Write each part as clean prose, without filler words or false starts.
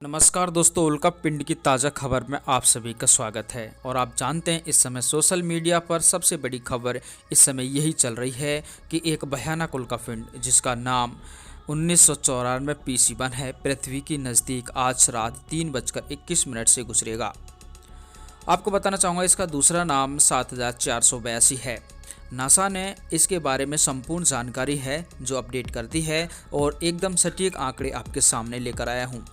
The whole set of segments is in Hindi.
नमस्कार दोस्तों, उल्का पिंड की ताज़ा खबर में आप सभी का स्वागत है। और आप जानते हैं इस समय सोशल मीडिया पर सबसे बड़ी खबर इस समय यही चल रही है कि एक भयानक उल्का पिंड जिसका नाम 1994 PC1 है, पृथ्वी के नज़दीक आज रात 3:21 से गुजरेगा। आपको बताना चाहूँगा इसका दूसरा नाम 7482 है। नासा ने इसके बारे में संपूर्ण जानकारी है जो अपडेट करती है और एकदम सटीक आंकड़े आपके सामने लेकर आया हूँ।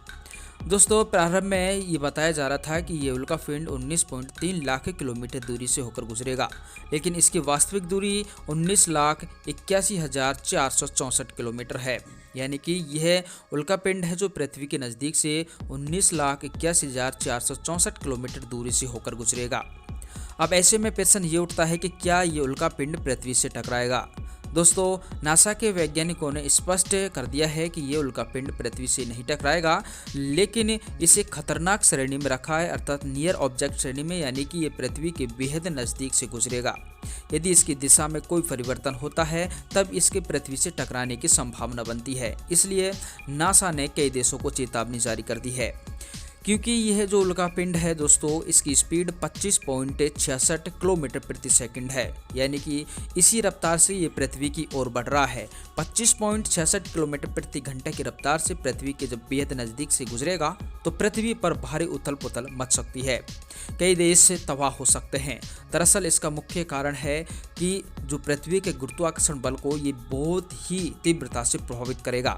दोस्तों, प्रारंभ में ये बताया जा रहा था कि ये उल्का पिंड 19.3 लाख किलोमीटर दूरी से होकर गुजरेगा, लेकिन इसकी वास्तविक दूरी 19,81,464 किलोमीटर है। यानी कि यह उल्का पिंड है जो पृथ्वी के नज़दीक से 19,81,464 किलोमीटर दूरी से होकर गुजरेगा। अब ऐसे में प्रश्न ये उठता है कि क्या ये उल्का पिंड पृथ्वी से टकराएगा। दोस्तों, नासा के वैज्ञानिकों ने स्पष्ट कर दिया है कि ये उल्का पिंड पृथ्वी से नहीं टकराएगा, लेकिन इसे खतरनाक श्रेणी में रखा है, अर्थात नियर ऑब्जेक्ट श्रेणी में, यानी कि ये पृथ्वी के बेहद नज़दीक से गुजरेगा। यदि इसकी दिशा में कोई परिवर्तन होता है तब इसके पृथ्वी से टकराने की संभावना बनती है। इसलिए नासा ने कई देशों को चेतावनी जारी कर दी है, क्योंकि यह जो उल्का पिंड है दोस्तों, इसकी स्पीड 25.66 किलोमीटर प्रति सेकंड है। यानी कि इसी रफ्तार से ये पृथ्वी की ओर बढ़ रहा है। 25.66 किलोमीटर प्रति घंटे की रफ्तार से पृथ्वी के जब बेहद नज़दीक से गुजरेगा तो पृथ्वी पर भारी उथल पुथल मच सकती है, कई देश से तबाह हो सकते हैं। दरअसल इसका मुख्य कारण है कि जो पृथ्वी के गुरुत्वाकर्षण बल को ये बहुत ही तीव्रता से प्रभावित करेगा,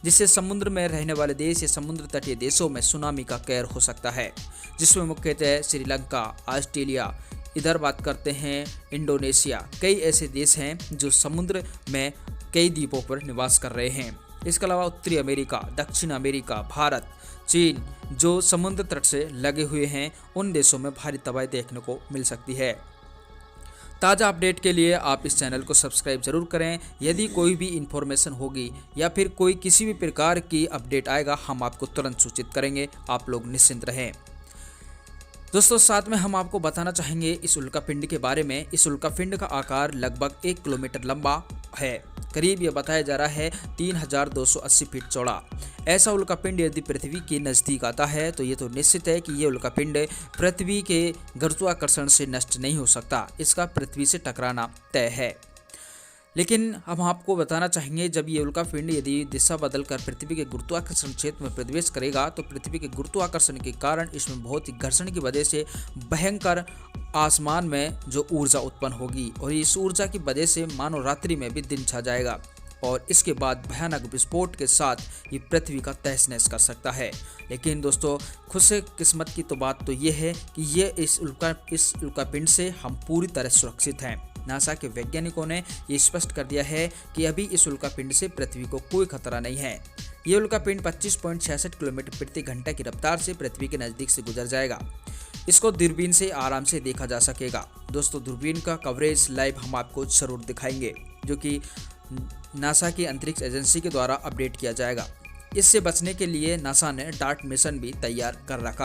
जिससे समुद्र में रहने वाले देश या समुद्र तटीय देशों में सुनामी का कहर हो सकता है, जिसमें मुख्यतः श्रीलंका, ऑस्ट्रेलिया, इधर बात करते हैं इंडोनेशिया, कई ऐसे देश हैं जो समुद्र में कई द्वीपों पर निवास कर रहे हैं। इसके अलावा उत्तरी अमेरिका, दक्षिण अमेरिका, भारत, चीन जो समुद्र तट से लगे हुए हैं, उन देशों में भारी तबाही देखने को मिल सकती है। ताज़ा अपडेट के लिए आप इस चैनल को सब्सक्राइब जरूर करें। यदि कोई भी इन्फॉर्मेशन होगी या फिर कोई किसी भी प्रकार की अपडेट आएगा, हम आपको तुरंत सूचित करेंगे। आप लोग निश्चिंत रहें। दोस्तों, साथ में हम आपको बताना चाहेंगे इस उल्का पिंड के बारे में। इस उल्का पिंड का आकार लगभग 1 किलोमीटर लंबा है, करीब यह बताया जा रहा है 3,280 फीट चौड़ा। ऐसा उल्का पिंड यदि पृथ्वी के नज़दीक आता है तो ये तो निश्चित है कि ये उल्का पिंड पृथ्वी के गुरुत्वाकर्षण से नष्ट नहीं हो सकता, इसका पृथ्वी से टकराना तय है। लेकिन हम आपको बताना चाहेंगे, जब ये उल्का पिंड यदि दिशा बदलकर पृथ्वी के गुरुत्वाकर्षण क्षेत्र में प्रवेश करेगा तो पृथ्वी के गुरुत्वाकर्षण के कारण इसमें बहुत ही घर्षण की वजह से भयंकर आसमान में जो ऊर्जा उत्पन्न होगी, और इस ऊर्जा की वजह से मानव रात्रि में भी दिन छा जाएगा, और इसके बाद भयानक विस्फोट के साथ ये पृथ्वी का तहस नहस कर सकता है। लेकिन दोस्तों, खुशकिस्मत की तो बात तो ये है कि ये इस उल्का पिंड से हम पूरी तरह सुरक्षित हैं। नासा के वैज्ञानिकों ने ये स्पष्ट कर दिया है कि अभी इस उल्का पिंड से पृथ्वी को कोई खतरा नहीं है। ये उल्का पिंड 25.66 किलोमीटर प्रति घंटे की रफ्तार से पृथ्वी के नज़दीक से गुजर जाएगा। इसको दूरबीन से आराम से देखा जा सकेगा। दोस्तों, दूरबीन का कवरेज लाइव हम आपको जरूर दिखाएंगे, जो कि नासा की अंतरिक्ष एजेंसी के द्वारा अपडेट किया जाएगा। इससे बचने के लिए नासा ने डार्ट मिशन भी तैयार कर रखा।